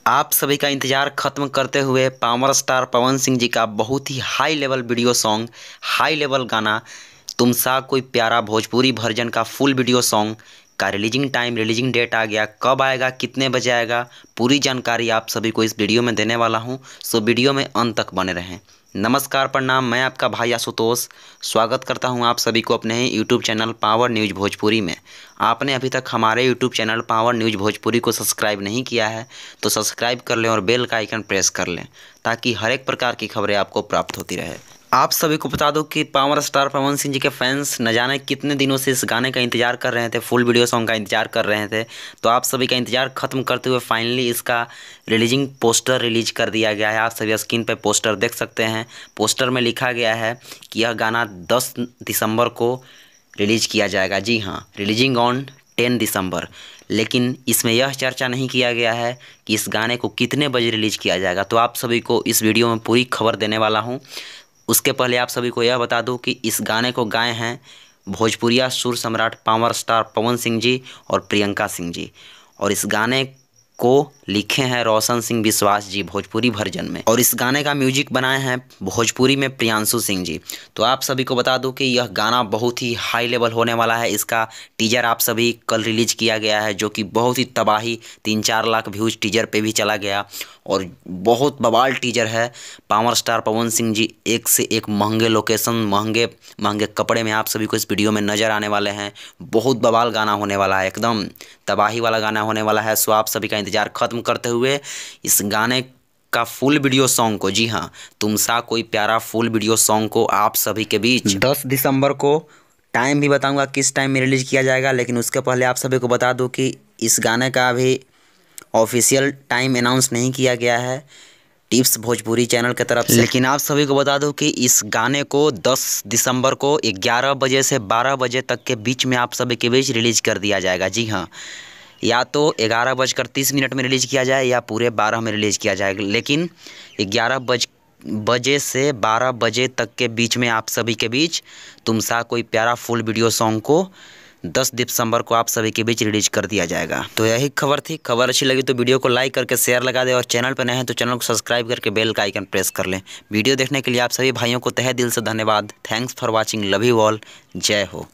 आप सभी का इंतज़ार ख़त्म करते हुए पावर स्टार पवन सिंह जी का बहुत ही high level video song, high level गाना तुम सा कोई प्यारा भोजपुरी वर्जन का फुल वीडियो सॉन्ग का रिलीजिंग टाइम, रिलीजिंग डेट आ गया। कब आएगा, कितने बजे आएगा, पूरी जानकारी आप सभी को इस वीडियो में देने वाला हूं। सो वीडियो में अंत तक बने रहें। नमस्कार, प्रणाम। मैं आपका भाई आशुतोष स्वागत करता हूं आप सभी को अपने ही YouTube channel power news Bhojpuri में। आपने अभी तक हमारे YouTube channel power news Bhojpuri को सब्सक्राइब नहीं किया है तो सब्सक्राइब कर लें और बेल का आइकन प्रेस कर लें ताकि हर एक प्रकार की खबरें आपको प्राप्त होती रहे। आप सभी को बता दूं कि पावर स्टार पवन सिंह जी के फैंस न जाने कितने दिनों से इस गाने का इंतज़ार कर रहे थे, फुल वीडियो सॉन्ग का इंतज़ार कर रहे थे। तो आप सभी का इंतज़ार ख़त्म करते हुए फाइनली इसका रिलीजिंग पोस्टर रिलीज कर दिया गया है। आप सभी स्क्रीन पर पोस्टर देख सकते हैं। पोस्टर में लिखा गया है कि यह गाना 10 दिसंबर को रिलीज किया जाएगा। जी हाँ, रिलीजिंग ऑन 10 दिसंबर। लेकिन इसमें यह चर्चा नहीं किया गया है कि इस गाने को कितने बजे रिलीज किया जाएगा। तो आप सभी को इस वीडियो में पूरी खबर देने वाला हूं। उसके पहले आप सभी को यह बता दूं कि इस गाने को गाए हैं भोजपुरिया सुर सम्राट पावर स्टार पवन सिंह जी और प्रियंका सिंह जी, और इस गाने को लिखे हैं रोशन सिंह विश्वास जी भोजपुरी वर्जन में, और इस गाने का म्यूजिक बनाए हैं भोजपुरी में प्रियांशु सिंह जी। तो आप सभी को बता दूं कि यह गाना बहुत ही हाई लेवल होने वाला है। इसका टीजर आप सभी कल रिलीज किया गया है जो कि बहुत ही तबाही 3-4 लाख व्यूज टीजर पे भी चला गया और बहुत बवाल टीजर है। पावर स्टार पवन सिंह जी एक से एक महंगे लोकेशन, महंगे महंगे कपड़े में आप सभी को इस वीडियो में नज़र आने वाले हैं। बहुत बवाल गाना होने वाला है, एकदम तबाही वाला गाना होने वाला है। सो आप सभी का इंतज़ार ख़त्म करते हुए इस गाने का फुल वीडियो सॉन्ग को, जी हाँ, तुम सा कोई प्यारा फुल वीडियो सॉन्ग को आप सभी के बीच 10 दिसंबर को, टाइम भी बताऊंगा किस टाइम में रिलीज किया जाएगा। लेकिन उसके पहले आप सभी को बता दूं कि इस गाने का अभी ऑफिशियल टाइम अनाउंस नहीं किया गया है टिप्स भोजपुरी चैनल की तरफ से। लेकिन आप सभी को बता दूं कि इस गाने को 10 दिसंबर को 11 बजे से 12 बजे तक के बीच में आप सभी के बीच रिलीज कर दिया जाएगा। जी हाँ, या तो 11:30 में रिलीज किया जाए या पूरे 12 में रिलीज किया जाएगा। लेकिन 11 बजे से 12 बजे तक के बीच में आप सभी के बीच तुम सा कोई प्यारा फुल वीडियो सॉन्ग को 10 दिसंबर को आप सभी के बीच रिलीज कर दिया जाएगा। तो यही खबर थी। खबर अच्छी लगी तो वीडियो को लाइक करके शेयर लगा दें और चैनल पर नए हैं तो चैनल को सब्सक्राइब करके बेल का आइकन प्रेस कर लें। वीडियो देखने के लिए आप सभी भाइयों को तहे दिल से धन्यवाद। Thanks for watching. Love you all. जय हो।